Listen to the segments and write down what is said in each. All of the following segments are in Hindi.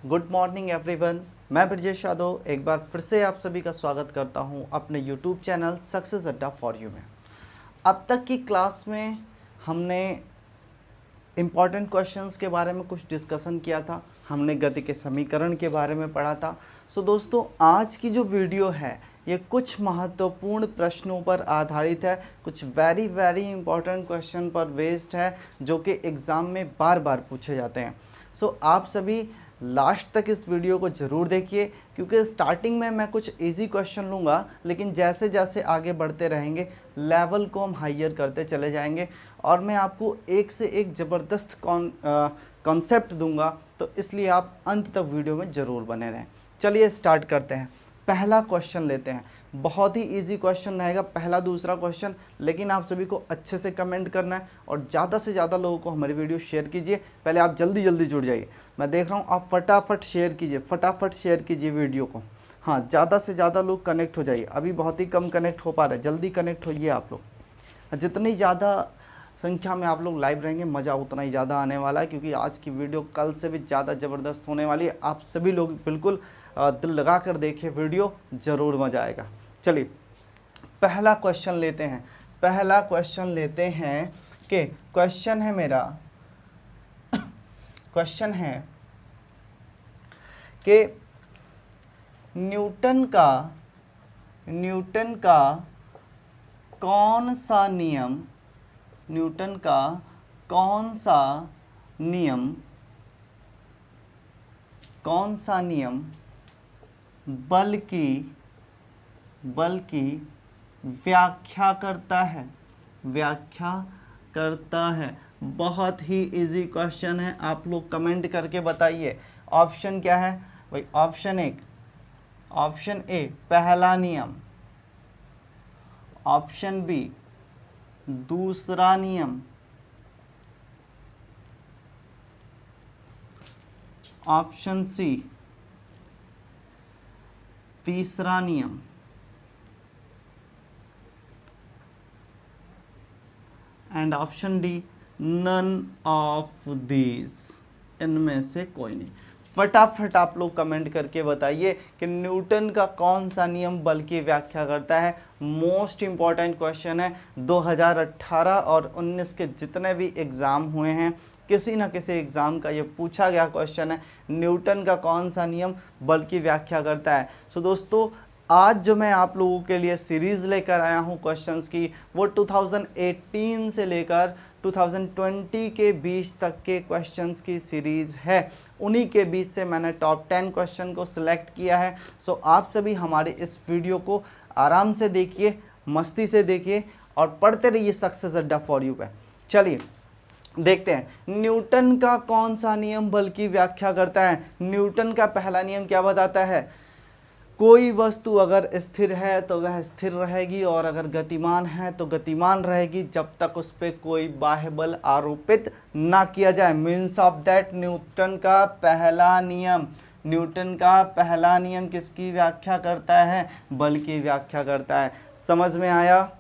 Good morning everyone. मैं ब्रजेश यादव एक बार फिर से आप सभी का स्वागत करता हूं अपने यूट्यूब चैनल सक्सेस अड्डा फॉर यू में। अब तक की क्लास में हमने इम्पॉर्टेंट क्वेश्चंस के बारे में कुछ डिस्कशन किया था, हमने गति के समीकरण के बारे में पढ़ा था। सो दोस्तों, आज की जो वीडियो है ये कुछ महत्वपूर्ण प्रश्नों पर आधारित है, कुछ वेरी इंपॉर्टेंट क्वेश्चन पर बेस्ड है जो कि एग्ज़ाम में बार बार पूछे जाते हैं। सो आप सभी लास्ट तक इस वीडियो को ज़रूर देखिए, क्योंकि स्टार्टिंग में मैं कुछ इजी क्वेश्चन लूँगा, लेकिन जैसे जैसे आगे बढ़ते रहेंगे लेवल को हम हायर करते चले जाएंगे और मैं आपको एक से एक ज़बरदस्त कॉन्सेप्ट दूंगा, तो इसलिए आप अंत तक वीडियो में ज़रूर बने रहें। चलिए स्टार्ट करते हैं। पहला क्वेश्चन लेते हैं, बहुत ही इजी क्वेश्चन रहेगा, पहला दूसरा क्वेश्चन, लेकिन आप सभी को अच्छे से कमेंट करना है और ज़्यादा से ज़्यादा लोगों को हमारी वीडियो शेयर कीजिए। पहले आप जल्दी जुड़ जाइए, मैं देख रहा हूँ आप फटाफट शेयर कीजिए वीडियो को। हाँ, ज़्यादा से ज़्यादा लोग कनेक्ट हो जाइए, अभी बहुत ही कम कनेक्ट हो पा रहे हैं, जल्दी कनेक्ट होइए आप लोग। जितनी ज़्यादा संख्या में आप लोग लाइव रहेंगे मज़ा उतना ही ज़्यादा आने वाला है, क्योंकि आज की वीडियो कल से भी ज़्यादा ज़बरदस्त होने वाली है। आप सभी लोग बिल्कुल दिल लगा कर देखिए वीडियो, ज़रूर मज़ा आएगा। चलिए पहला क्वेश्चन लेते हैं कि क्वेश्चन है मेरा क्वेश्चन है कि न्यूटन का कौन सा नियम बल की व्याख्या करता है। बहुत ही इजी क्वेश्चन है, आप लोग कमेंट करके बताइए। ऑप्शन क्या है भाई? ऑप्शन ए पहला नियम, ऑप्शन बी दूसरा नियम, ऑप्शन सी तीसरा नियम, and option D none of these. इनमें से कोई नहीं। फटाफट आप लोग कमेंट करके बताइए कि न्यूटन का कौन सा नियम बल की व्याख्या करता है। मोस्ट इम्पॉर्टेंट क्वेश्चन है। 2018 और 19 के जितने भी एग्ज़ाम हुए हैं, किसी न किसी एग्ज़ाम का ये पूछा गया क्वेश्चन है, न्यूटन का कौन सा नियम बल की व्याख्या करता है। सो दोस्तों, आज जो मैं आप लोगों के लिए सीरीज़ लेकर आया हूँ क्वेश्चंस की, वो 2018 से लेकर 2020 के बीच तक के क्वेश्चंस की सीरीज़ है। उन्हीं के बीच से मैंने टॉप 10 क्वेश्चन को सिलेक्ट किया है। सो आप सभी हमारे इस वीडियो को आराम से देखिए, मस्ती से देखिए और पढ़ते रहिए सक्सेस अड्डा फॉर यू पे। चलिए देखते हैं, न्यूटन का कौन सा नियम बल की व्याख्या करता है। न्यूटन का पहला नियम क्या बताता है? कोई वस्तु अगर स्थिर है तो वह स्थिर रहेगी और अगर गतिमान है तो गतिमान रहेगी, जब तक उस पर कोई बाह्य बल आरोपित ना किया जाए। मीन्स ऑफ दैट न्यूटन का पहला नियम किसकी व्याख्या करता है? बल की व्याख्या करता है। समझ में आया?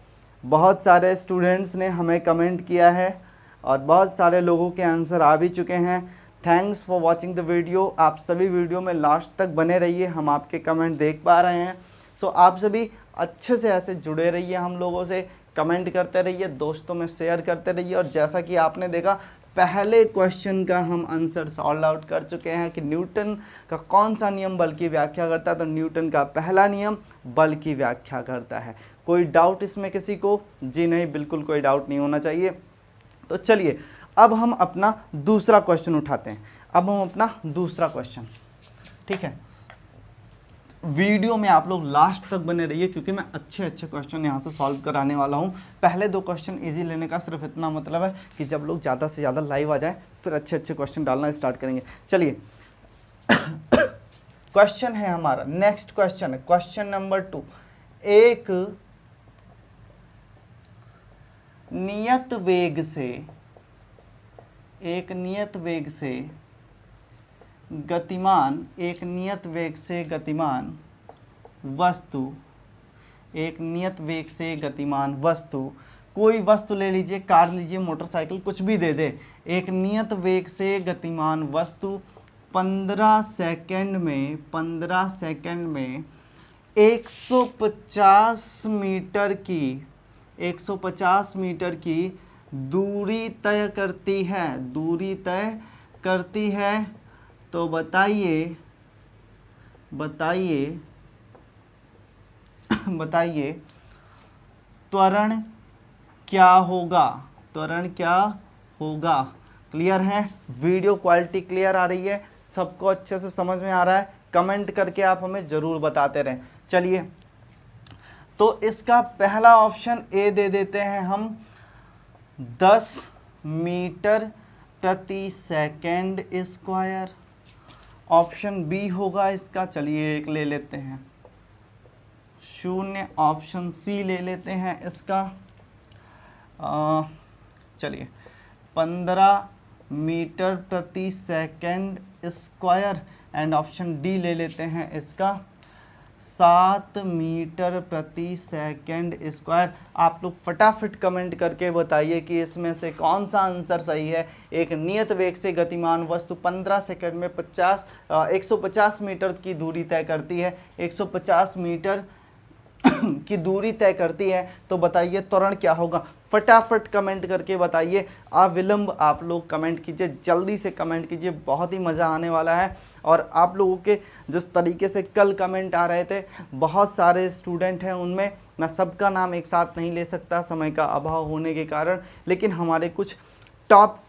बहुत सारे स्टूडेंट्स ने हमें कमेंट किया है और बहुत सारे लोगों के आंसर आ भी चुके हैं। Thanks for watching the video. आप सभी वीडियो में लास्ट तक बने रहिए, हम आपके कमेंट देख पा रहे हैं। सो आप सभी अच्छे से ऐसे जुड़े रहिए हम लोगों से, कमेंट करते रहिए, दोस्तों में शेयर करते रहिए। और जैसा कि आपने देखा, पहले क्वेश्चन का हम आंसर सॉल्व आउट कर चुके हैं कि न्यूटन का कौन सा नियम बल की व्याख्या करता है। तो न्यूटन का पहला नियम बल की व्याख्या करता है। कोई डाउट इसमें किसी को? जी नहीं, बिल्कुल कोई डाउट नहीं होना चाहिए। तो चलिए अब हम अपना दूसरा क्वेश्चन उठाते हैं। ठीक है, वीडियो में आप लोग लास्ट तक बने रहिए, क्योंकि मैं अच्छे क्वेश्चन यहाँ से सॉल्व कराने वाला हूँ। पहले दो क्वेश्चन इजी लेने का सिर्फ इतना मतलब है कि जब लोग ज़्यादा से ज़्यादा लाइव आ जाए फिर अच्छे क्वेश्चन डालना स्टार्ट करेंगे। चलिए क्वेश्चन है हमारा, नेक्स्ट क्वेश्चन है क्वेश्चन नंबर 2। एक नियत वेग से गतिमान वस्तु, कोई वस्तु ले लीजिए, कार लीजिए, मोटरसाइकिल, कुछ भी दे दे। एक नियत वेग से गतिमान वस्तु 15 सेकंड में 150 मीटर की दूरी तय करती है, तो बताइए त्वरण क्या होगा। क्लियर है? वीडियो क्वालिटी क्लियर आ रही है? सबको अच्छे से समझ में आ रहा है? कमेंट करके आप हमें ज़रूर बताते रहें। चलिए, तो इसका पहला ऑप्शन ए दे देते हैं हम, 10 मीटर प्रति सेकंड स्क्वायर। ऑप्शन बी होगा इसका, चलिए एक ले लेते हैं, 0। ऑप्शन सी ले लेते हैं इसका, चलिए 15 मीटर प्रति second square. And option D ले लेते हैं इसका, 7 मीटर प्रति सेकंड स्क्वायर। आप लोग फटाफट कमेंट करके बताइए कि इसमें से कौन सा आंसर सही है। एक नियत वेग से गतिमान वस्तु 15 सेकंड में 150 मीटर की दूरी तय करती है, 150 मीटर की दूरी तय करती है, तो बताइए त्वरण क्या होगा। फटाफट कमेंट करके बताइए, अविलंब आप लोग कमेंट कीजिए, जल्दी से कमेंट कीजिए, बहुत ही मज़ा आने वाला है। और आप लोगों के जिस तरीके से कल कमेंट आ रहे थे, बहुत सारे स्टूडेंट हैं, उनमें मैं सबका नाम एक साथ नहीं ले सकता समय का अभाव होने के कारण, लेकिन हमारे कुछ टॉप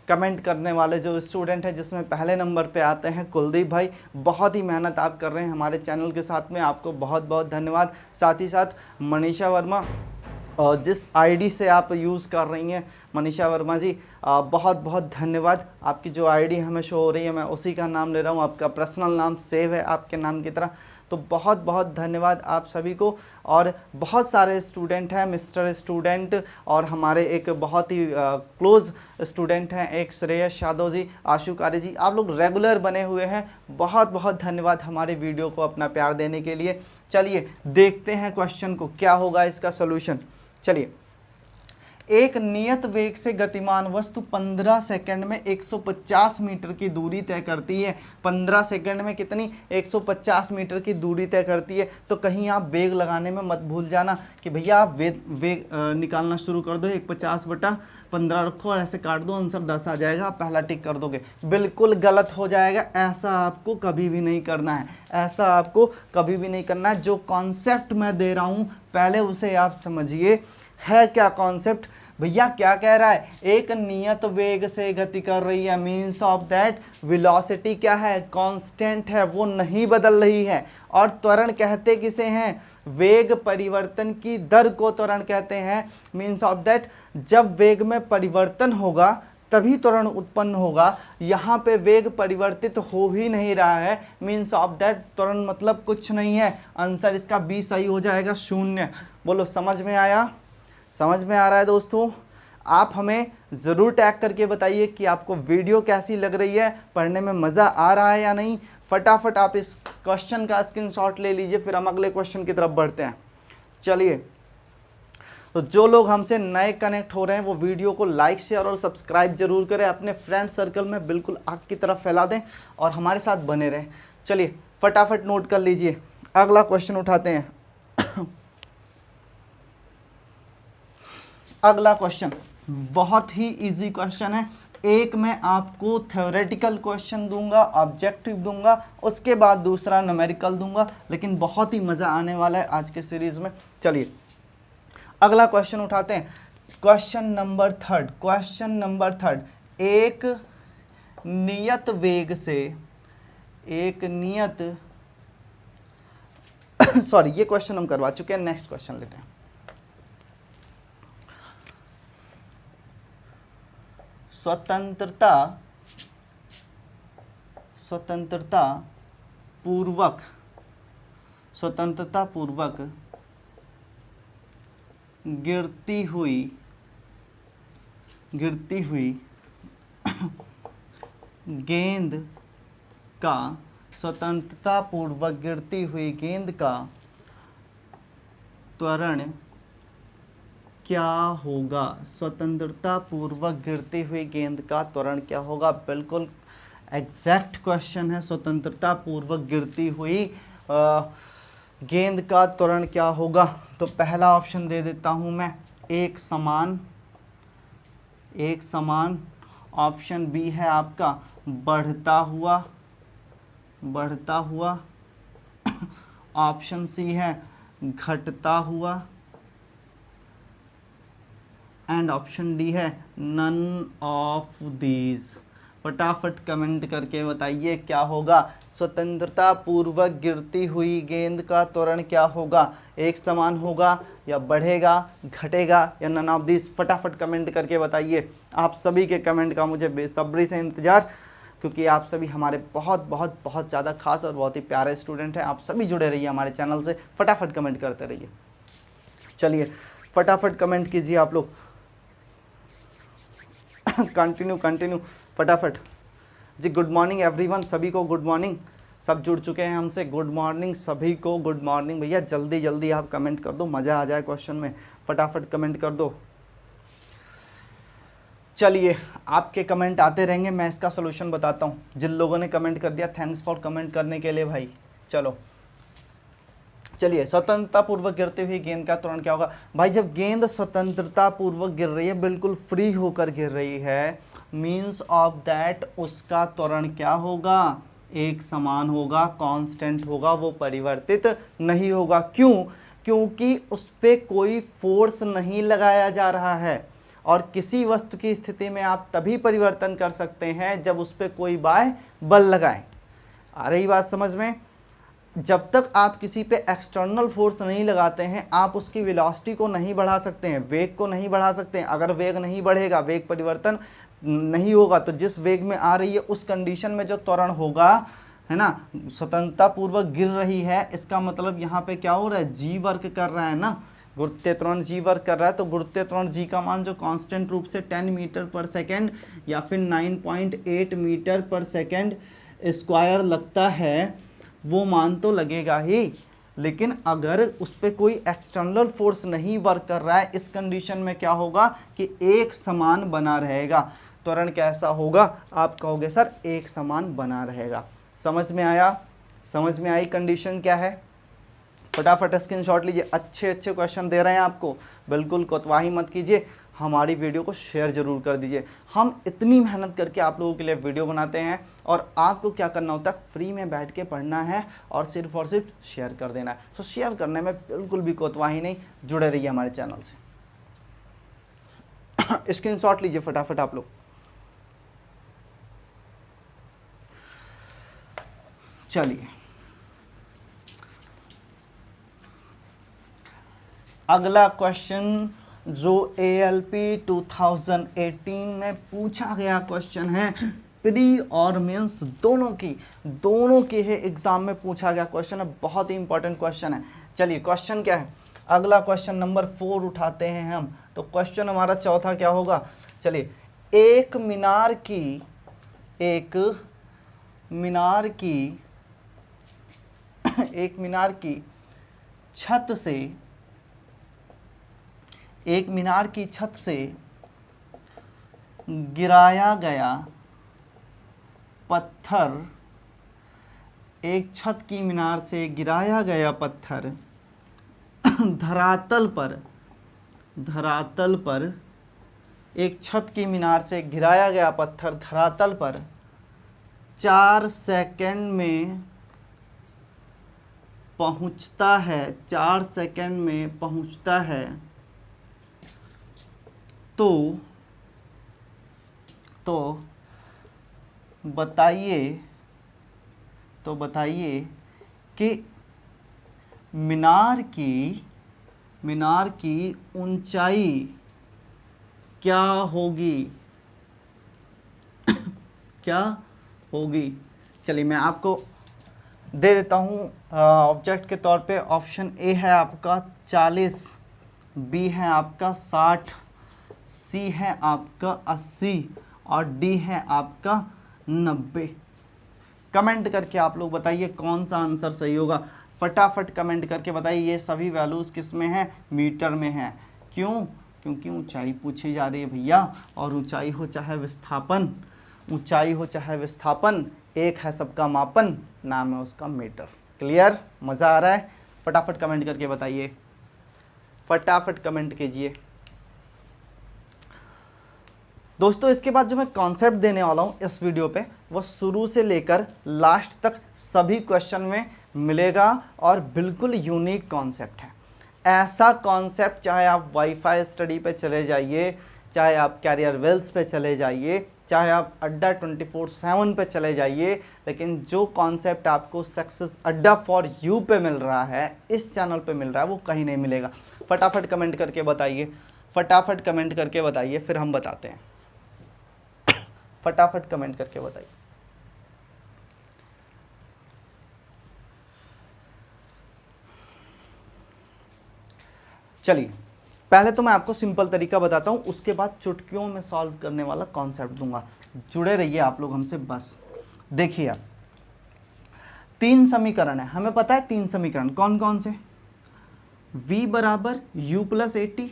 कमेंट करने वाले जो स्टूडेंट हैं, जिसमें पहले नंबर पे आते हैं कुलदीप भाई, बहुत ही मेहनत आप कर रहे हैं हमारे चैनल के साथ में, आपको बहुत बहुत धन्यवाद। साथ ही साथ मनीषा वर्मा, और जिस आईडी से आप यूज़ कर रही हैं मनीषा वर्मा जी, बहुत बहुत धन्यवाद। आपकी जो आईडी हमें शो हो रही है, मैं उसी का नाम ले रहा हूँ, आपका पर्सनल नाम सेव है आपके नाम की तरह, तो बहुत बहुत धन्यवाद आप सभी को। और बहुत सारे स्टूडेंट हैं, मिस्टर स्टूडेंट, और हमारे एक बहुत ही क्लोज स्टूडेंट हैं, एक श्रेयस यादव जी, आशु कारी जी, आप लोग रेगुलर बने हुए हैं, बहुत बहुत धन्यवाद हमारे वीडियो को अपना प्यार देने के लिए। चलिए देखते हैं क्वेश्चन को, क्या होगा इसका सोल्यूशन। चलिए, एक नियत वेग से गतिमान वस्तु 15 सेकंड में 150 मीटर की दूरी तय करती है। 15 सेकंड में कितनी? 150 मीटर की दूरी तय करती है। तो कहीं आप वेग लगाने में मत भूल जाना कि भैया आप वेग निकालना शुरू कर दो, 150/15 रखो और ऐसे काट दो, आंसर 10 आ जाएगा, आप पहला टिक कर दोगे। बिल्कुल गलत हो जाएगा, ऐसा आपको कभी भी नहीं करना है, ऐसा आपको कभी भी नहीं करना है। जो कॉन्सेप्ट मैं दे रहा हूँ पहले उसे आप समझिए। है क्या कॉन्सेप्ट? भैया क्या कह रहा है? एक नियत वेग से गति कर रही है, मीन्स ऑफ दैट वेलोसिटी क्या है? कांस्टेंट है, वो नहीं बदल रही है। और त्वरण कहते किसे हैं? वेग परिवर्तन की दर को त्वरण कहते हैं। मीन्स ऑफ दैट जब वेग में परिवर्तन होगा तभी त्वरण उत्पन्न होगा। यहाँ पे वेग परिवर्तित हो ही नहीं रहा है, मीन्स ऑफ दैट त्वरण मतलब कुछ नहीं है। आंसर इसका बी सही हो जाएगा, 0। बोलो समझ में आया? समझ में आ रहा है दोस्तों? आप हमें ज़रूर टैग करके बताइए कि आपको वीडियो कैसी लग रही है, पढ़ने में मज़ा आ रहा है या नहीं। फटाफट आप इस क्वेश्चन का स्क्रीनशॉट ले लीजिए, फिर हम अगले क्वेश्चन की तरफ बढ़ते हैं। चलिए, तो जो लोग हमसे नए कनेक्ट हो रहे हैं वो वीडियो को लाइक शेयर और सब्सक्राइब जरूर करें, अपने फ्रेंड सर्कल में बिल्कुल आग की तरफ फैला दें और हमारे साथ बने रहें। चलिए फटाफट नोट कर लीजिए, अगला क्वेश्चन उठाते हैं। अगला क्वेश्चन बहुत ही इजी क्वेश्चन है। एक मैं आपको थ्योरेटिकल क्वेश्चन दूंगा, ऑब्जेक्टिव दूंगा, उसके बाद दूसरा न्यूमेरिकल दूंगा, लेकिन बहुत ही मज़ा आने वाला है आज के सीरीज़ में। चलिए अगला क्वेश्चन उठाते हैं, क्वेश्चन नंबर थर्ड। एक नियत वेग से सॉरी ये क्वेश्चन हम करवा चुके हैं, नेक्स्ट क्वेश्चन लेते हैं। स्वतंत्रता पूर्वक गिरती हुई गेंद का त्वरण क्या होगा? स्वतंत्रता पूर्वक गिरती हुई गेंद का त्वरण क्या होगा? बिल्कुल एग्जैक्ट क्वेश्चन है, स्वतंत्रता पूर्वक गिरती हुई गेंद का त्वरण क्या होगा? तो पहला ऑप्शन दे देता हूं मैं, एक समान। ऑप्शन बी है आपका बढ़ता हुआ। ऑप्शन सी है घटता हुआ, एंड ऑप्शन डी है नन ऑफ दीज। फटाफट कमेंट करके बताइए क्या होगा? स्वतंत्रता पूर्वक गिरती हुई गेंद का त्वरण क्या होगा? एक समान होगा या बढ़ेगा, घटेगा या नन ऑफ दिस? फटाफट कमेंट करके बताइए। आप सभी के कमेंट का मुझे बेसब्री से इंतजार, क्योंकि आप सभी हमारे बहुत बहुत बहुत ज़्यादा खास और बहुत ही प्यारे स्टूडेंट हैं। आप सभी जुड़े रहिए हमारे चैनल से, फटाफट कमेंट करते रहिए। चलिए फटाफट कमेंट कीजिए आप लोग। कंटिन्यू फटाफट जी। गुड मॉर्निंग एवरीवन, सभी को गुड मॉर्निंग। सब जुड़ चुके हैं हमसे, गुड मॉर्निंग सभी को, गुड मॉर्निंग भैया। जल्दी जल्दी आप कमेंट कर दो, मज़ा आ जाए क्वेश्चन में। फटाफट कमेंट कर दो। चलिए आपके कमेंट आते रहेंगे, मैं इसका सोल्यूशन बताता हूँ। जिन लोगों ने कमेंट कर दिया, थैंक्स फॉर कमेंट करने के लिए भाई। चलो चलिए, स्वतंत्रता पूर्वक गिरती हुई गेंद का त्वरण क्या होगा? भाई जब गेंद स्वतंत्रता पूर्वक गिर रही है, बिल्कुल फ्री होकर गिर रही है, मीन्स ऑफ दैट उसका त्वरण क्या होगा? एक समान होगा, कांस्टेंट होगा, वो परिवर्तित नहीं होगा। क्यों? क्योंकि उस पर कोई फोर्स नहीं लगाया जा रहा है, और किसी वस्तु की स्थिति में आप तभी परिवर्तन कर सकते हैं जब उस पर कोई बाह्य बल लगाएं। आ रही बात समझ में? जब तक आप किसी पे एक्सटर्नल फोर्स नहीं लगाते हैं, आप उसकी वेलोसिटी को नहीं बढ़ा सकते हैं, वेग को नहीं बढ़ा सकते हैं। अगर वेग नहीं बढ़ेगा, वेग परिवर्तन नहीं होगा, तो जिस वेग में आ रही है उस कंडीशन में जो त्वरण होगा, है ना, स्वतंत्रता पूर्वक गिर रही है, इसका मतलब यहाँ पे क्या हो रहा है? जी वर्क कर रहा है ना, गुरुत्वीय त्वरण जी वर्क कर रहा है। तो गुरुत्वीय त्वरण जी का मान जो कांस्टेंट रूप से 10 मीटर पर सेकेंड या फिर 9.8 मीटर पर सेकेंड स्क्वायर लगता है, वो मान तो लगेगा ही, लेकिन अगर उस पर कोई एक्सटर्नल फोर्स नहीं वर्क कर रहा है, इस कंडीशन में क्या होगा कि एक समान बना रहेगा। त्वरण कैसा होगा? आप कहोगे सर एक समान बना रहेगा। समझ में आया? समझ में आई कंडीशन क्या है? फटाफट स्क्रीनशॉट लीजिए। अच्छे अच्छे क्वेश्चन दे रहे हैं आपको, बिल्कुल कोतवाही मत कीजिए। हमारी वीडियो को शेयर ज़रूर कर दीजिए। हम इतनी मेहनत करके आप लोगों के लिए वीडियो बनाते हैं, और आपको क्या करना होता है? फ्री में बैठ के पढ़ना है और सिर्फ शेयर कर देना है। तो शेयर करने में बिल्कुल भी कोतवाही नहीं, जुड़े रहिए हमारे चैनल से। स्क्रीनशॉट लीजिए फटाफट आप लोग। चलिए अगला क्वेश्चन जो ALP 2018 में पूछा गया क्वेश्चन है, प्री और मेंस दोनों के है एग्जाम में पूछा गया क्वेश्चन है, बहुत ही इंपॉर्टेंट क्वेश्चन है। चलिए क्वेश्चन क्या है? अगला क्वेश्चन नंबर 4 उठाते हैं हम। तो क्वेश्चन हमारा चौथा क्या होगा? चलिए, एक मीनार की छत से गिराया गया पत्थर, एक छत की मीनार से गिराया गया पत्थर धरातल पर एक छत की मीनार से गिराया गया पत्थर धरातल पर 4 सेकंड में पहुंचता है, 4 सेकंड में पहुंचता है, तो बताइए कि मीनार की ऊंचाई क्या होगी? क्या होगी? चलिए मैं आपको दे देता हूँ ऑब्जेक्ट के तौर पे। ऑप्शन ए है आपका 40, बी है आपका 60, सी है आपका 80 और डी है आपका 90। कमेंट करके आप लोग बताइए कौन सा आंसर सही होगा। फटाफट कमेंट करके बताइए। ये सभी वैल्यूज़ किस में हैं? मीटर में हैं। क्यों? क्योंकि ऊंचाई पूछी जा रही है भैया, और ऊंचाई हो चाहे विस्थापन, ऊंचाई हो चाहे विस्थापन, एक है सबका मापन, नाम है उसका मीटर। क्लियर? मज़ा आ रहा है? फटाफट कमेंट करके बताइए, फटाफट कमेंट कीजिए दोस्तों। इसके बाद जो मैं कॉन्सेप्ट देने वाला हूँ इस वीडियो पे, वो शुरू से लेकर लास्ट तक सभी क्वेश्चन में मिलेगा और बिल्कुल यूनिक कॉन्सेप्ट है। ऐसा कॉन्सेप्ट चाहे आप वाईफाई स्टडी पे चले जाइए, चाहे आप कैरियर वेल्स पे चले जाइए, चाहे आप अड्डा 24/7 पे चले जाइए, लेकिन जो कॉन्सेप्ट आपको सक्सेस अड्डा फॉर यू पे मिल रहा है, इस चैनल पे मिल रहा है, वो कहीं नहीं मिलेगा। फटाफट कमेंट करके बताइए, फटाफट कमेंट करके बताइए, फिर हम बताते हैं। फटाफट कमेंट करके बताइए। चलिए, पहले तो मैं आपको सिंपल तरीका बताता हूं, उसके बाद चुटकियों में सॉल्व करने वाला कॉन्सेप्ट दूंगा। जुड़े रहिए आप लोग हमसे बस। देखिए आप, 3 समीकरण है, हमें पता है 3 समीकरण कौन कौन से। v बराबर u plus A T,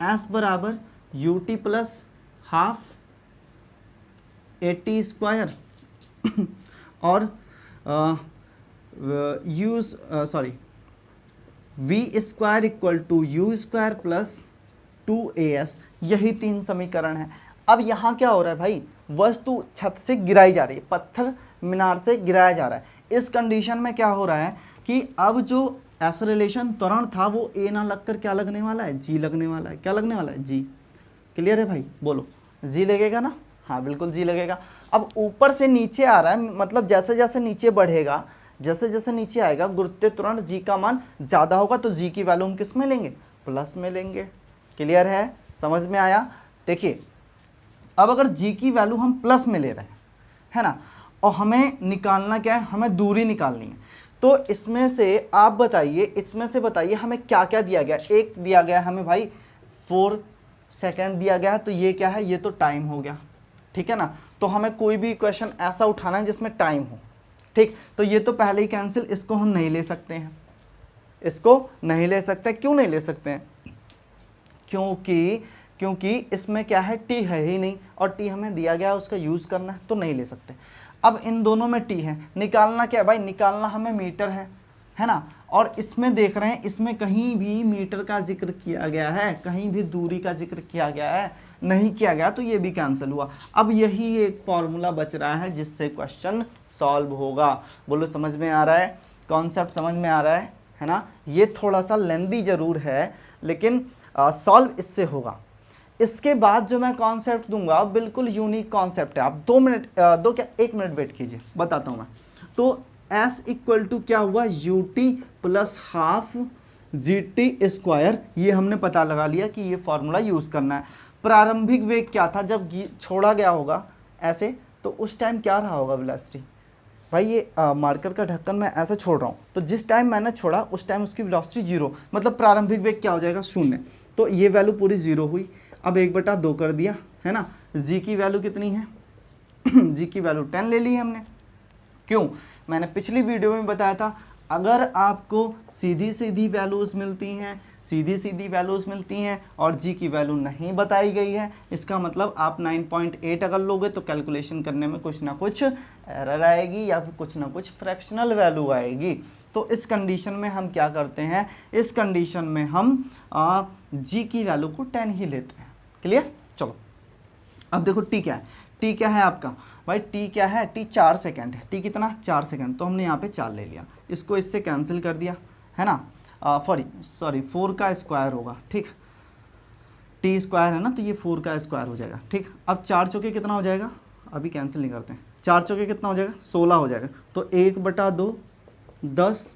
S बराबर U T plus half A T square और v square equal to U square plus 2as, यही 3 समीकरण है। अब यहाँ क्या हो रहा है भाई, वस्तु छत से गिराई जा रही है, पत्थर मीनार से गिराया जा रहा है। इस कंडीशन में क्या हो रहा है कि अब जो एक्सेलरेशन त्वरण था वो a ना लगकर क्या लगने वाला है, g लगने वाला है। क्या लगने वाला है, g। क्लियर है भाई? बोलो, g लगेगा ना? हाँ बिल्कुल जी लगेगा। अब ऊपर से नीचे आ रहा है, मतलब जैसे जैसे नीचे बढ़ेगा, जैसे जैसे नीचे आएगा, गुरुत्वीय त्वरण जी का मान ज़्यादा होगा, तो जी की वैल्यू हम किस में लेंगे, प्लस में लेंगे। क्लियर है? समझ में आया? देखिए, अब अगर जी की वैल्यू हम प्लस में ले रहे हैं, है ना, और हमें निकालना क्या है, हमें दूरी निकालनी है। तो इसमें से आप बताइए, इसमें से बताइए हमें क्या क्या दिया गया। एक दिया गया हमें भाई 4 सेकेंड दिया गया है, तो ये क्या है, ये तो टाइम हो गया, ठीक है ना। तो हमें कोई भी क्वेश्चन ऐसा उठाना है जिसमें टाइम हो, ठीक। तो ये तो पहले ही कैंसिल, इसको हम नहीं ले सकते हैं, इसको नहीं ले सकते। क्यों नहीं ले सकते हैं? क्योंकि इसमें क्या है, टी है ही नहीं, और टी हमें दिया गया है, उसका यूज़ करना है, तो नहीं ले सकते। अब इन दोनों में टी है, निकालना क्या है भाई, निकालना हमें मीटर है ना। और इसमें देख रहे हैं, इसमें कहीं भी मीटर का जिक्र किया गया है, कहीं भी दूरी का जिक्र किया गया है नहीं किया गया, तो ये भी कैंसिल हुआ। अब यही एक फॉर्मूला बच रहा है जिससे क्वेश्चन सॉल्व होगा। बोलो समझ में आ रहा है? कॉन्सेप्ट समझ में आ रहा है ना। ये थोड़ा सा लेंदी जरूर है, लेकिन सॉल्व इससे होगा। इसके बाद जो मैं कॉन्सेप्ट दूंगा बिल्कुल यूनिक कॉन्सेप्ट है। आप 2 मिनट 1 मिनट वेट कीजिए, बताता हूँ मैं। तो S इक्वल टू क्या हुआ, you T plus half G T square, ये हमने पता लगा लिया कि ये फॉर्मूला यूज़ करना है। प्रारंभिक वेग क्या था जब छोड़ा गया होगा ऐसे, तो उस टाइम क्या रहा होगा वेलोसिटी भाई। ये मार्कर का ढक्कन मैं ऐसे छोड़ रहा हूँ, तो जिस टाइम मैंने छोड़ा उस टाइम उसकी वेलोसिटी 0, मतलब प्रारंभिक वेग क्या हो जाएगा, 0। तो ये वैल्यू पूरी 0 हुई। अब 1/2 कर दिया, है ना। जी की वैल्यू कितनी है जी की वैल्यू 10 ले ली है हमने। क्यों? मैंने पिछली वीडियो में बताया था, अगर आपको सीधी सीधी वैल्यूज़ मिलती हैं, सीधी सीधी वैल्यूज़ मिलती हैं और जी की वैल्यू नहीं बताई गई है, इसका मतलब आप 9.8 अगर लोगे तो कैलकुलेशन करने में कुछ ना कुछ एरर आएगी या फिर कुछ ना कुछ फ्रैक्शनल वैल्यू आएगी। तो इस कंडीशन में हम क्या करते हैं, इस कंडीशन में हम जी की वैल्यू को 10 ही लेते हैं। क्लियर? चलो अब देखो टी क्या है, टी क्या है आपका भाई, टी क्या है, टी 4 सेकेंड है। टी कितना, 4 सेकेंड, तो हमने यहाँ पे 4 ले लिया, इसको इससे कैंसिल कर दिया, है ना। सॉरी 4 का स्क्वायर होगा, ठीक। टी स्क्वायर है ना, तो ये 4 का स्क्वायर हो जाएगा, ठीक। अब 4 चौके कितना हो जाएगा, अभी कैंसिल नहीं करते हैं, 4 चौके कितना हो जाएगा, 16 हो जाएगा। तो 1/2 10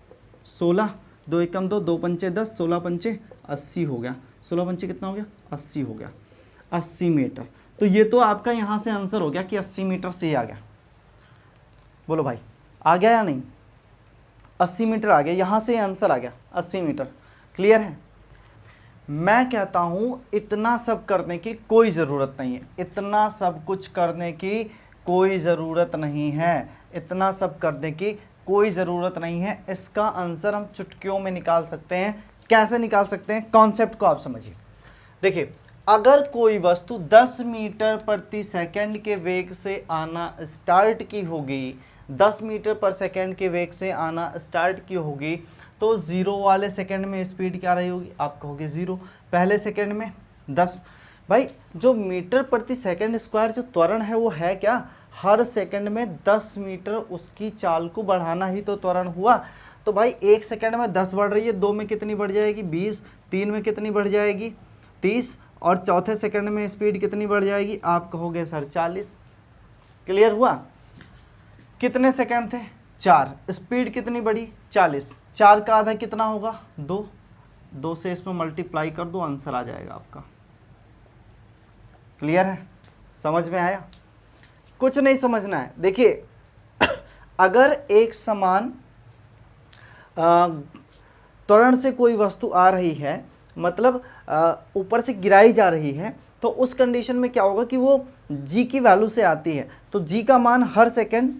16, 2 एकम 2, 2 पंचे 10, 16 पंचे 80 हो गया। 16 पंचे कितना हो गया, 80 हो गया, 80 मीटर। तो ये तो आपका यहाँ से आंसर हो गया कि 80 मीटर से आ गया। बोलो भाई आ गया या नहीं, 80 मीटर आ गया, यहाँ से आंसर आ गया 80 मीटर। क्लियर है? मैं कहता हूँ इतना सब करने की कोई ज़रूरत नहीं है, इतना सब कुछ करने की कोई ज़रूरत नहीं है, इतना सब करने की कोई ज़रूरत नहीं है। इसका आंसर हम चुटकियों में निकाल सकते हैं। कैसे निकाल सकते हैं, कॉन्सेप्ट को आप समझिए। देखिए अगर कोई वस्तु 10 मीटर प्रति सेकंड के वेग से आना स्टार्ट की होगी, 10 मीटर पर सेकंड के वेग से आना स्टार्ट की होगी, तो 0 वाले सेकंड में स्पीड क्या रही होगी, आप कहोगे 0, पहले सेकंड में 10। भाई जो मीटर प्रति सेकंड स्क्वायर जो त्वरण है वो है क्या, हर सेकंड में 10 मीटर उसकी चाल को बढ़ाना ही तो त्वरण हुआ। तो भाई 1 सेकंड में 10 बढ़ रही है, 2 में कितनी बढ़ जाएगी 20, 3 में कितनी बढ़ जाएगी 30, और चौथे सेकंड में स्पीड कितनी बढ़ जाएगी, आप कहोगे सर 40। क्लियर हुआ। कितने सेकंड थे 4, स्पीड कितनी बढ़ी 40, 4 का आधा कितना होगा 2, 2 से इसमें मल्टीप्लाई कर दो, आंसर आ जाएगा आपका। क्लियर है, समझ में आया। कुछ नहीं समझना है। देखिए अगर एक समान त्वरण से कोई वस्तु आ रही है, मतलब ऊपर से गिराई जा रही है, तो उस कंडीशन में क्या होगा कि वो g की वैल्यू से आती है, तो g का मान हर सेकंड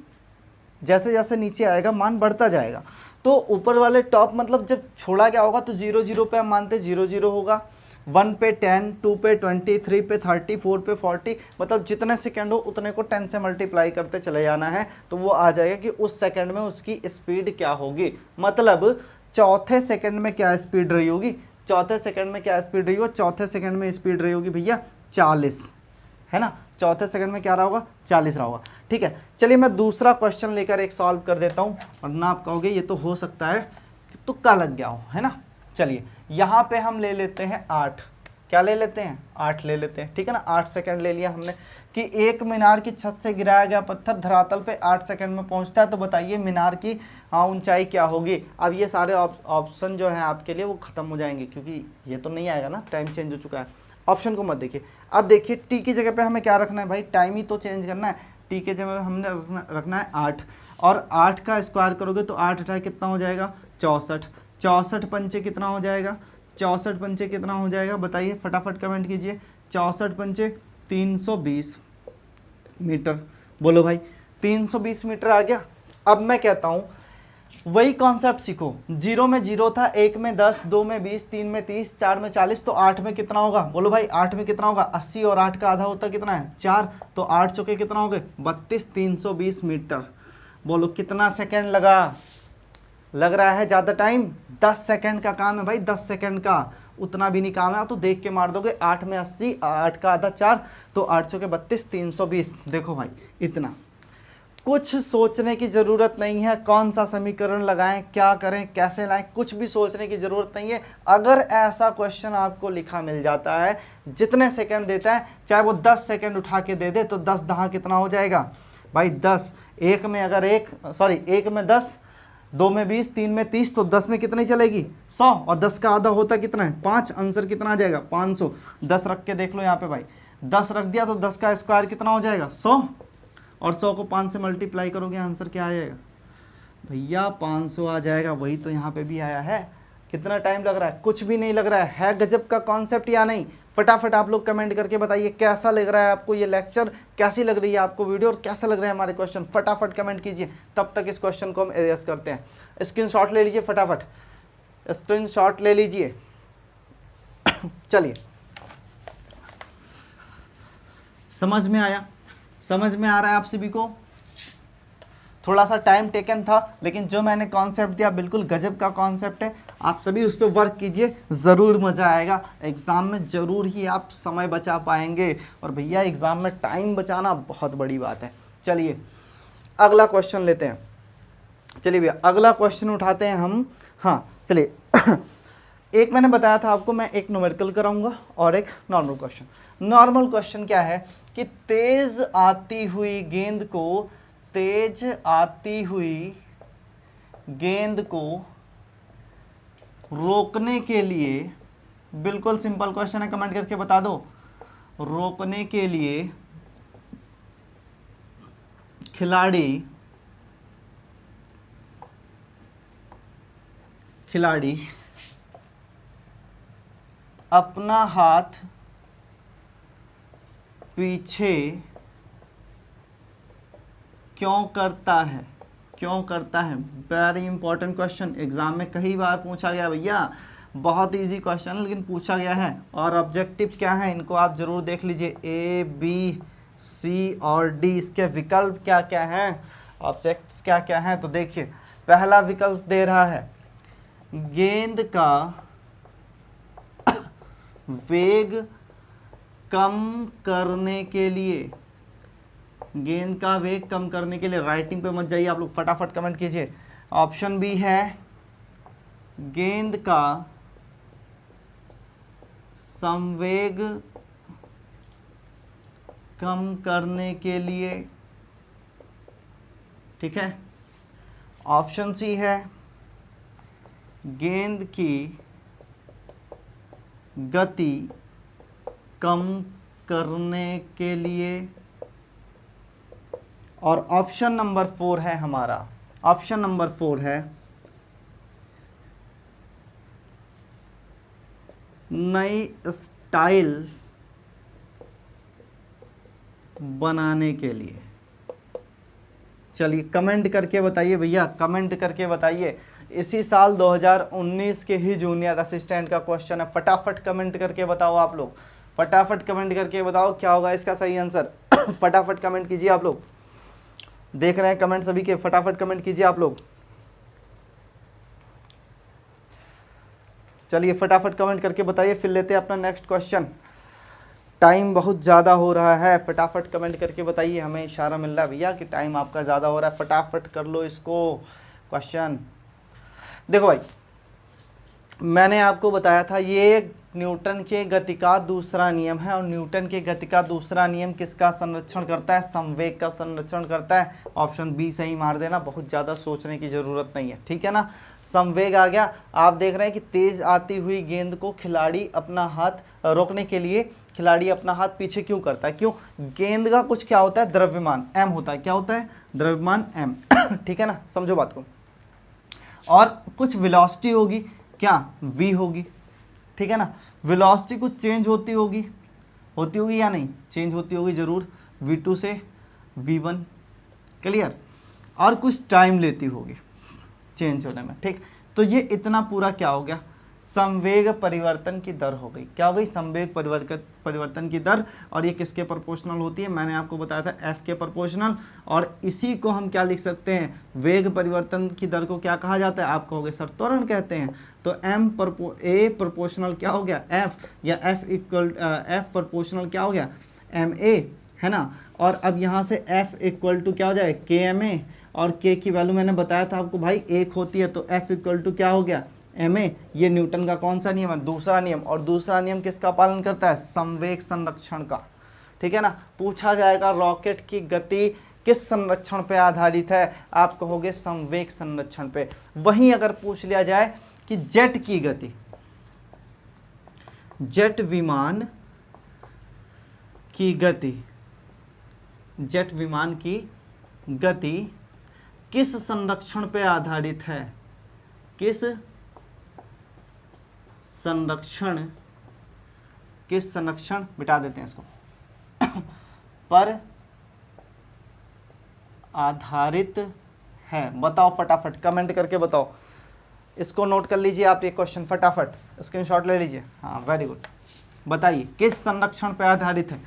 जैसे जैसे नीचे आएगा मान बढ़ता जाएगा। तो ऊपर वाले टॉप मतलब जब छोड़ा गया होगा तो 0 0 पे हम मानते 0 0 होगा, 1 पे 10, 2 पे 20, 3 पे 30, 4 पे 40, मतलब जितने सेकंड हो उतने को 10 से मल्टीप्लाई करते चले जाना है, तो वो आ जाएगा कि उस सेकंड में उसकी स्पीड क्या होगी। मतलब चौथे सेकंड में क्या स्पीड रही होगी, चौथे सेकंड में क्या स्पीड रही होगी, चौथे सेकंड में स्पीड रही होगी भैया 40, है ना। चौथे सेकंड में क्या रहा होगा 40 रहा होगा। ठीक है, चलिए मैं दूसरा क्वेश्चन लेकर एक सॉल्व कर देता हूँ, वरना आप कहोगे ये तो हो सकता है कि तुक्का लग गया हो, है ना। चलिए यहाँ पे हम ले लेते हैं 8, क्या ले लेते हैं 8 ले लेते हैं, ठीक है ना। 8 सेकंड ले लिया हमने कि एक मीनार की छत से गिराया गया पत्थर धरातल पे 8 सेकंड में पहुंचता है, तो बताइए मीनार की ऊंचाई क्या होगी। अब ये सारे ऑप्शन जो है आपके लिए वो खत्म हो जाएंगे, क्योंकि ये तो नहीं आएगा ना, टाइम चेंज हो चुका है। ऑप्शन को मत देखिए। अब देखिए टी की जगह पे हमें क्या रखना है भाई, टाइम ही तो चेंज करना है। टी के जगह हमने रखना है 8, और 8 का स्क्वायर करोगे तो 8 8 कितना हो जाएगा 64, 64 पंचे कितना हो जाएगा, 64 पंचे कितना हो जाएगा बताइए, फटाफट कमेंट कीजिए। 64 पंचे 320 मीटर, बोलो भाई 320 मीटर आ गया। अब मैं कहता हूँ वही कॉन्सेप्ट सीखो, 0 में 0 था, 1 में 10, 2 में 20, 3 में 30, 4 में 40, तो 8 में कितना होगा, बोलो भाई 8 में कितना होगा 80, और 8 का आधा होता कितना है 4, तो 8 चौके कितना हो गए 32, 320 मीटर। बोलो कितना सेकंड लगा, लग रहा है ज़्यादा टाइम, 10 सेकंड का काम है भाई, 10 सेकंड का, उतना भी नहीं काम है। आप तो देख के मार दोगे, 8 में 80, 8 का आधा 4, तो 8 चौके 32, 320। देखो भाई इतना, कुछ सोचने की ज़रूरत नहीं है, कौन सा समीकरण लगाएं, क्या करें, कैसे लाएं, कुछ भी सोचने की ज़रूरत नहीं है। अगर ऐसा क्वेश्चन आपको लिखा मिल जाता है, जितने सेकंड देता है, चाहे वो 10 सेकंड उठा के दे दे, तो 10 दहा कितना हो जाएगा भाई 10, एक में अगर एक में 10, 2 में 20, 3 में 30, तो 10 में कितनी चलेगी 100, और 10 का आधा होता कितना है 5, आंसर कितना आ जाएगा 500। 10 रख के देख लो यहाँ पे भाई, 10 रख दिया तो 10 का स्क्वायर कितना हो जाएगा 100, और 100 को 5 से मल्टीप्लाई करोगे आंसर क्या आ जाएगा भैया 500 आ जाएगा। वही तो यहाँ पे भी आया है। कितना टाइम लग रहा है, कुछ भी नहीं लग रहा है गजब का कॉन्सेप्ट या नहीं। फटाफट आप लोग कमेंट करके बताइए कैसा लग रहा है आपको ये लेक्चर, कैसी लग रही है आपको वीडियो, और कैसा लग रहा है हमारे क्वेश्चन। फटाफट कमेंट कीजिए, तब तक इस क्वेश्चन को हम एरेस करते हैं। स्क्रीनशॉट ले लीजिए, फटाफट स्क्रीनशॉट ले लीजिए। चलिए, समझ में आया, समझ में आ रहा है आप सभी को। थोड़ा सा टाइम टेकन था, लेकिन जो मैंने कॉन्सेप्ट दिया बिल्कुल गजब का कॉन्सेप्ट है। आप सभी उस पर वर्क कीजिए, ज़रूर मज़ा आएगा। एग्ज़ाम में ज़रूर ही आप समय बचा पाएंगे, और भैया एग्ज़ाम में टाइम बचाना बहुत बड़ी बात है। चलिए अगला क्वेश्चन लेते हैं। चलिए भैया अगला क्वेश्चन उठाते हैं हम। हाँ चलिए एक मैंने बताया था आपको, मैं एक न्यूमेरिकल कराऊंगा और एक नॉर्मल क्वेश्चन। नॉर्मल क्वेश्चन क्या है कि तेज आती हुई गेंद को रोकने के लिए, बिल्कुल सिंपल क्वेश्चन है, कमेंट करके बता दो। रोकने के लिए खिलाड़ी अपना हाथ पीछे क्यों करता है। वेरी इंपॉर्टेंट क्वेश्चन, एग्जाम में कई बार पूछा गया भैया। बहुत इजी क्वेश्चन है लेकिन पूछा गया है। और ऑब्जेक्टिव क्या है इनको आप जरूर देख लीजिए, ए बी सी और डी, इसके विकल्प क्या क्या हैं, ऑब्जेक्ट्स क्या क्या हैं। तो देखिए पहला विकल्प दे रहा है गेंद का वेग कम करने के लिए, गेंद का वेग कम करने के लिए, राइटिंग पे मत जाइए आप लोग, फटाफट कमेंट कीजिए। ऑप्शन बी है गेंद का संवेग कम करने के लिए, ठीक है। ऑप्शन सी है गेंद की गति कम करने के लिए। और ऑप्शन नंबर 4 है हमारा, ऑप्शन नंबर 4 है नई स्टाइल बनाने के लिए। चलिए कमेंट करके बताइए भैया, कमेंट करके बताइए। इसी साल 2019 के ही जूनियर असिस्टेंट का क्वेश्चन है, फटाफट कमेंट करके बताओ आप लोग, फटाफट कमेंट करके बताओ क्या होगा इसका सही आंसर। फटाफट कमेंट कीजिए आप लोग, देख रहे हैं कमेंट सभी के, फटाफट कमेंट कीजिए आप लोग। चलिए फटाफट कमेंट करके बताइए, फिर लेते हैं अपना नेक्स्ट क्वेश्चन। टाइम बहुत ज़्यादा हो रहा है, फटाफट कमेंट करके बताइए, हमें इशारा मिल रहा है भैया कि टाइम आपका ज़्यादा हो रहा है, फटाफट कर लो इसको क्वेश्चन। देखो भाई मैंने आपको बताया था ये न्यूटन के गति का दूसरा नियम है, और न्यूटन के गति का दूसरा नियम किसका संरक्षण करता है, संवेग का संरक्षण करता है। ऑप्शन बी सही मार देना, बहुत ज़्यादा सोचने की ज़रूरत नहीं है, ठीक है ना। संवेग आ गया, आप देख रहे हैं कि तेज आती हुई गेंद को खिलाड़ी अपना हाथ रोकने के लिए खिलाड़ी अपना हाथ पीछे क्यों करता है, क्यों, गेंद का कुछ क्या होता है, द्रव्यमान m होता है, क्या होता है, द्रव्यमान m, ठीक है ना, समझो बात को। और कुछ वेलोसिटी होगी, क्या, v होगी, ठीक है ना। वेलोसिटी कुछ चेंज होती होगी या नहीं, चेंज होती होगी जरूर, v2 से v1, क्लियर। और कुछ टाइम लेती होगी चेंज होने में, ठीक। तो ये इतना पूरा क्या हो गया, संवेग परिवर्तन की दर हो गई, क्या हो गई, संवेग परिवर्तन की दर। और ये किसके प्रोपोर्शनल होती है, मैंने आपको बताया था f के प्रोपोर्शनल। और इसी को हम क्या लिख सकते हैं, वेग परिवर्तन की दर को क्या कहा जाता है, आप कहोगे सर त्वरण कहते हैं। तो a प्रोपोर्शनल क्या हो गया f, या f प्रोपोर्शनल क्या हो गया ma, है ना। और अब यहाँ से f इक्वल टू क्या हो जाए kma, और k की वैल्यू मैंने बताया था आपको भाई 1 होती है, तो f इक्वल टू क्या हो गया ma। ये न्यूटन का कौन सा नियम है, दूसरा नियम। और दूसरा नियम किसका पालन करता है, संवेग संरक्षण का, ठीक है ना। पूछा जाएगा रॉकेट की गति किस संरक्षण पे आधारित है, आप कहोगे संवेग संरक्षण पे। वहीं अगर पूछ लिया जाए कि जेट की गति, जेट विमान की गति, जेट विमान की गति किस संरक्षण पे आधारित है, किस संरक्षण बिठा देते हैं इसको पर आधारित है, बताओ फटाफट कमेंट करके बताओ। इसको नोट कर लीजिए आप, ये क्वेश्चन फटाफट स्क्रीनशॉट ले लीजिए, हाँ वेरी गुड। बताइए किस संरक्षण पे आधारित है।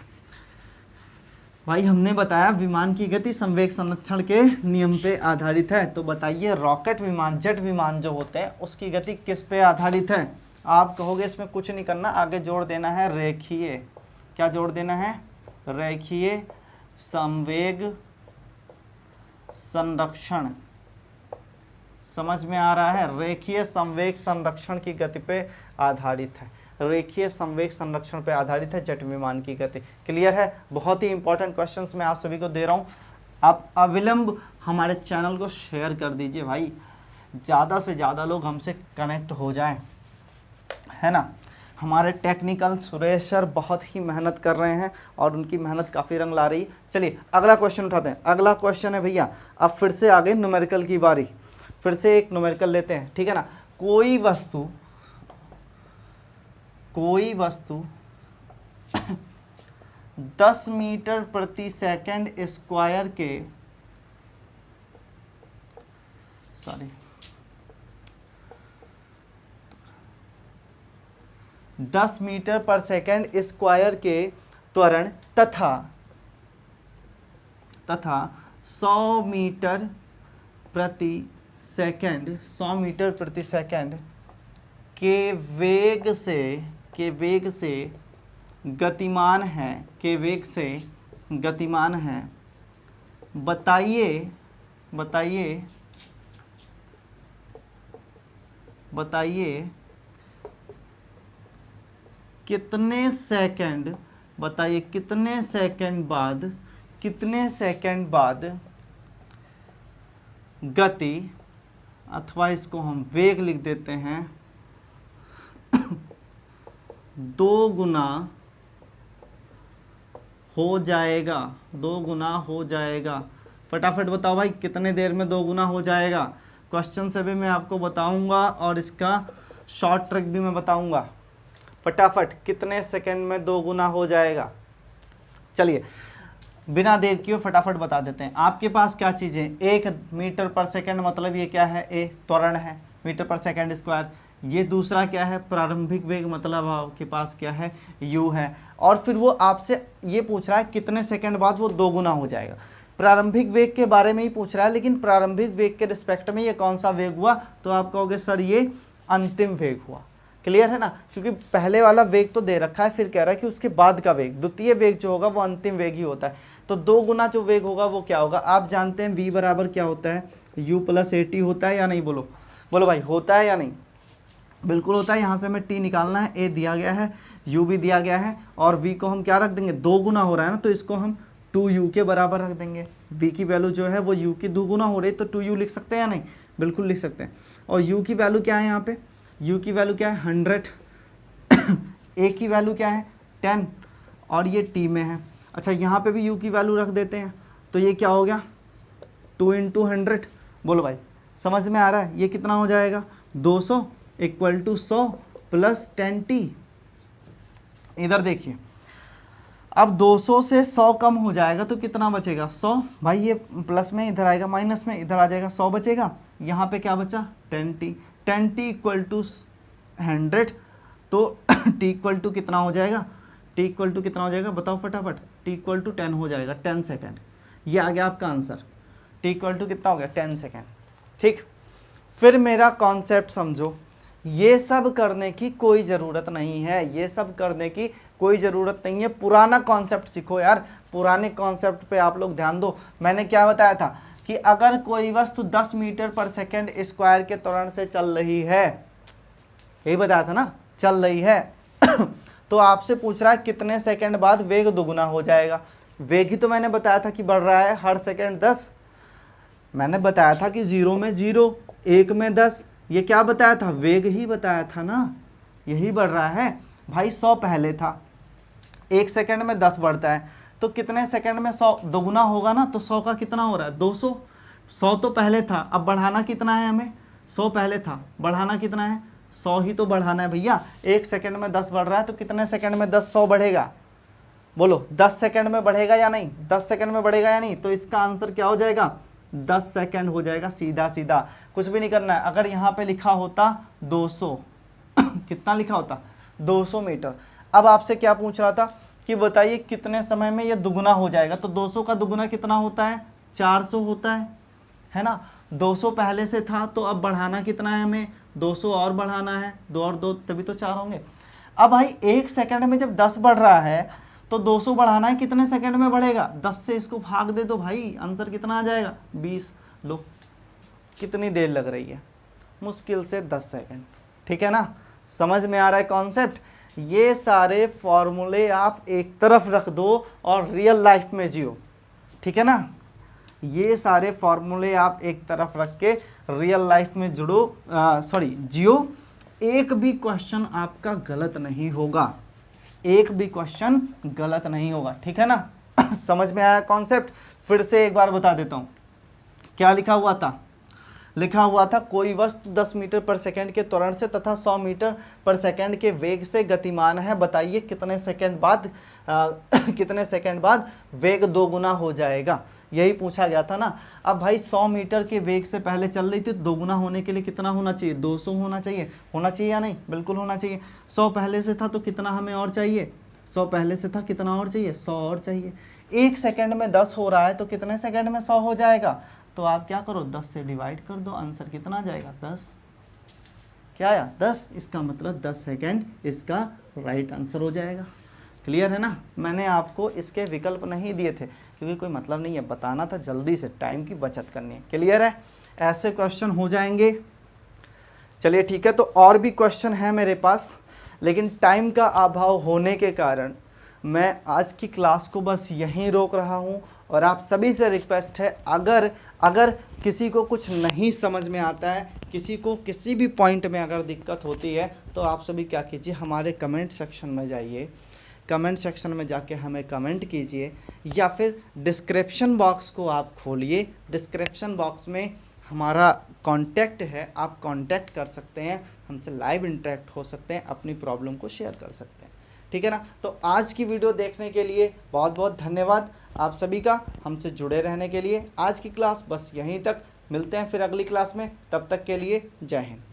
भाई हमने बताया विमान की गति संवेग संरक्षण के नियम पे आधारित है, तो बताइए रॉकेट विमान, जेट विमान जो होते हैं उसकी गति किस पे आधारित है। आप कहोगे इसमें कुछ नहीं करना, आगे जोड़ देना है रेखीय, क्या जोड़ देना है, रेखीय संवेग संरक्षण। समझ में आ रहा है, रेखीय संवेग संरक्षण की गति पे आधारित है, रेखीय संवेग संरक्षण पे आधारित है जेट विमान की गति। क्लियर है, बहुत ही इंपॉर्टेंट क्वेश्चंस मैं आप सभी को दे रहा हूँ। आप अविलंब हमारे चैनल को शेयर कर दीजिए भाई, ज़्यादा से ज़्यादा लोग हमसे कनेक्ट हो जाएं, है ना। हमारे टेक्निकल सुरेश सर बहुत ही मेहनत कर रहे हैं और उनकी मेहनत काफ़ी रंग ला रही है। चलिए अगला क्वेश्चन उठाते हैं। अगला क्वेश्चन है भैया, अब फिर से आगे न्यूमेरिकल की बारी, फिर से एक न्यूमेरिकल लेते हैं, ठीक है ना। कोई वस्तु 10 मीटर प्रति सेकंड स्क्वायर के, 10 मीटर पर सेकंड स्क्वायर के त्वरण तथा 100 मीटर प्रति सेकंड के वेग से गतिमान है, बताइए कितने सेकंड बाद गति, अथवा इसको हम वेग लिख देते हैं, 2 गुना हो जाएगा। फटाफट बताओ भाई कितने देर में 2 गुना हो जाएगा। क्वेश्चन से भी मैं आपको बताऊंगा और इसका शॉर्ट ट्रिक भी मैं बताऊंगा। फटाफट कितने सेकंड में 2 गुना हो जाएगा। चलिए बिना देर किए फटाफट बता देते हैं। आपके पास क्या चीज़ें, 1 मीटर पर सेकंड, मतलब ये क्या है, ए त्वरण है, मीटर पर सेकंड स्क्वायर। ये दूसरा क्या है, प्रारंभिक वेग, मतलब आपके पास क्या है, u है। और फिर वो आपसे ये पूछ रहा है कितने सेकंड बाद वो 2 गुना हो जाएगा। प्रारंभिक वेग के बारे में ही पूछ रहा है, लेकिन प्रारंभिक वेग के रिस्पेक्ट में ये कौन सा वेग हुआ, तो आप कहोगे सर ये अंतिम वेग हुआ। क्लियर है ना, क्योंकि पहले वाला वेग तो दे रखा है, फिर कह रहा है कि उसके बाद का वेग, द्वितीय वेग जो होगा वो अंतिम वेग ही होता है। तो 2 गुना जो वेग होगा वो क्या होगा, आप जानते हैं v बराबर क्या होता है, u + at होता है या नहीं, बोलो भाई, होता है या नहीं, बिल्कुल होता है। यहाँ से हमें t निकालना है, a दिया गया है, u भी दिया गया है, और v को हम क्या रख देंगे, 2 गुना हो रहा है ना, तो इसको हम 2u के बराबर रख देंगे। v की वैल्यू जो है वो u की 2 गुना हो रही है, तो 2u लिख सकते हैं या नहीं, बिल्कुल लिख सकते हैं। और u की वैल्यू क्या है, यहाँ पे u की वैल्यू क्या है 100, a की वैल्यू क्या है 10, और ये t में है। अच्छा यहाँ पे भी u की वैल्यू रख देते हैं, तो ये क्या हो गया 2 × 100। बोलो भाई समझ में आ रहा है, ये कितना हो जाएगा 200 = 100 + 10t। इधर देखिए, अब 200 से 100 कम हो जाएगा तो कितना बचेगा 100। भाई ये प्लस में इधर आएगा, माइनस में इधर आ जाएगा, 100 बचेगा। यहाँ पे क्या बचा 10t = 100, तो t = कितना हो जाएगा, t = कितना हो जाएगा बताओ फटाफट, t = 10 हो जाएगा, 10 सेकेंड। ये आ गया आपका आंसर, t = कितना हो गया 10 सेकेंड। ठीक, फिर मेरा कॉन्सेप्ट समझो, ये सब करने की कोई ज़रूरत नहीं है, ये सब करने की कोई ज़रूरत नहीं है। पुराना कॉन्सेप्ट सीखो यार, पुराने कॉन्सेप्ट पे आप लोग ध्यान दो। मैंने क्या बताया था कि अगर कोई वस्तु 10 मीटर पर सेकंड स्क्वायर के त्वरण से चल रही है, यही बताया था ना, चल रही है तो आपसे पूछ रहा है कितने सेकंड बाद वेग दोगुना हो जाएगा। वेग ही तो मैंने बताया था कि बढ़ रहा है हर सेकंड 10। मैंने बताया था कि 0 में 0, 1 में 10, ये क्या बताया था, वेग ही बताया था ना, यही बढ़ रहा है। भाई 100 पहले था, 1 सेकंड में 10 बढ़ता है, तो कितने सेकंड में 100 दोगुना होगा ना, तो 100 का कितना हो रहा है 200। 100 तो पहले था, अब बढ़ाना कितना है हमें, 100 पहले था, बढ़ाना कितना है 100 ही तो बढ़ाना है भैया। 1 सेकंड में 10 बढ़ रहा है, तो कितने सेकंड में 10 100 बढ़ेगा, बोलो 10 सेकंड में बढ़ेगा या नहीं, 10 सेकंड में बढ़ेगा या नहीं। तो इसका आंसर क्या हो जाएगा 10 सेकंड हो जाएगा, सीधा सीधा, कुछ भी नहीं करना है। अगर यहाँ पे लिखा होता 200 कितना लिखा होता 200 मीटर। अब आपसे क्या पूछ रहा था कि बताइए कितने समय में ये दुगुना हो जाएगा, तो 200 का दुगुना कितना होता है 400 होता है ना। 200 पहले से था, तो अब बढ़ाना कितना है हमें 200 और बढ़ाना है, 2 और 2 तभी तो 4 होंगे। अब भाई 1 सेकंड में जब 10 बढ़ रहा है तो 200 बढ़ाना है, कितने सेकंड में बढ़ेगा, 10 से इसको भाग दे दो भाई, आंसर कितना आ जाएगा 20। लो कितनी देर लग रही है, मुश्किल से 10 सेकंड। ठीक है ना, समझ में आ रहा है कॉन्सेप्ट। ये सारे फॉर्मूले आप एक तरफ रख दो और रियल लाइफ में जियो। ठीक है ना, ये सारे फॉर्मूले आप एक तरफ रख के रियल लाइफ में जियो। एक भी क्वेश्चन आपका गलत नहीं होगा, एक भी क्वेश्चन गलत नहीं होगा। ठीक है ना, समझ में आया कॉन्सेप्ट। फिर से एक बार बता देता हूँ, क्या लिखा हुआ था, लिखा हुआ था कोई वस्तु 10 मीटर पर सेकंड के त्वरण से तथा 100 मीटर पर सेकंड के वेग से गतिमान है, बताइए कितने सेकंड बाद वेग 2 गुना हो जाएगा। यही पूछा गया था ना। अब भाई 100 मीटर के वेग से पहले चल रही थी, दोगुना होने के लिए कितना होना चाहिए, 200 होना चाहिए या नहीं, बिल्कुल होना चाहिए। 100 पहले से था तो कितना हमें और चाहिए, 100 पहले से था कितना और चाहिए, 100 और चाहिए। 1 सेकंड में 10 हो रहा है तो कितने सेकंड में 100 हो जाएगा, तो आप क्या करो 10 से डिवाइड कर दो, आंसर कितना आ जाएगा 10। क्या आया 10, इसका मतलब 10 सेकंड इसका राइट आंसर हो जाएगा। क्लियर है ना। मैंने आपको इसके विकल्प नहीं दिए थे क्योंकि कोई मतलब नहीं है, बताना था जल्दी से, टाइम की बचत करनी है। क्लियर है, ऐसे क्वेश्चन हो जाएंगे। चलिए ठीक है, तो और भी क्वेश्चन है मेरे पास, लेकिन टाइम का अभाव होने के कारण मैं आज की क्लास को बस यहीं रोक रहा हूं। और आप सभी से रिक्वेस्ट है, अगर किसी को कुछ नहीं समझ में आता है, किसी को किसी भी पॉइंट में अगर दिक्कत होती है, तो आप सभी क्या कीजिए, हमारे कमेंट सेक्शन में जाइए, कमेंट सेक्शन में जाके हमें कमेंट कीजिए, या फिर डिस्क्रिप्शन बॉक्स को आप खोलिए। डिस्क्रिप्शन बॉक्स में हमारा कांटेक्ट है, आप कांटेक्ट कर सकते हैं, हमसे लाइव इंटरेक्ट हो सकते हैं, अपनी प्रॉब्लम को शेयर कर सकते हैं। ठीक है ना। तो आज की वीडियो देखने के लिए बहुत बहुत धन्यवाद आप सभी का, हमसे जुड़े रहने के लिए। आज की क्लास बस यहीं तक, मिलते हैं फिर अगली क्लास में, तब तक के लिए जय हिंद।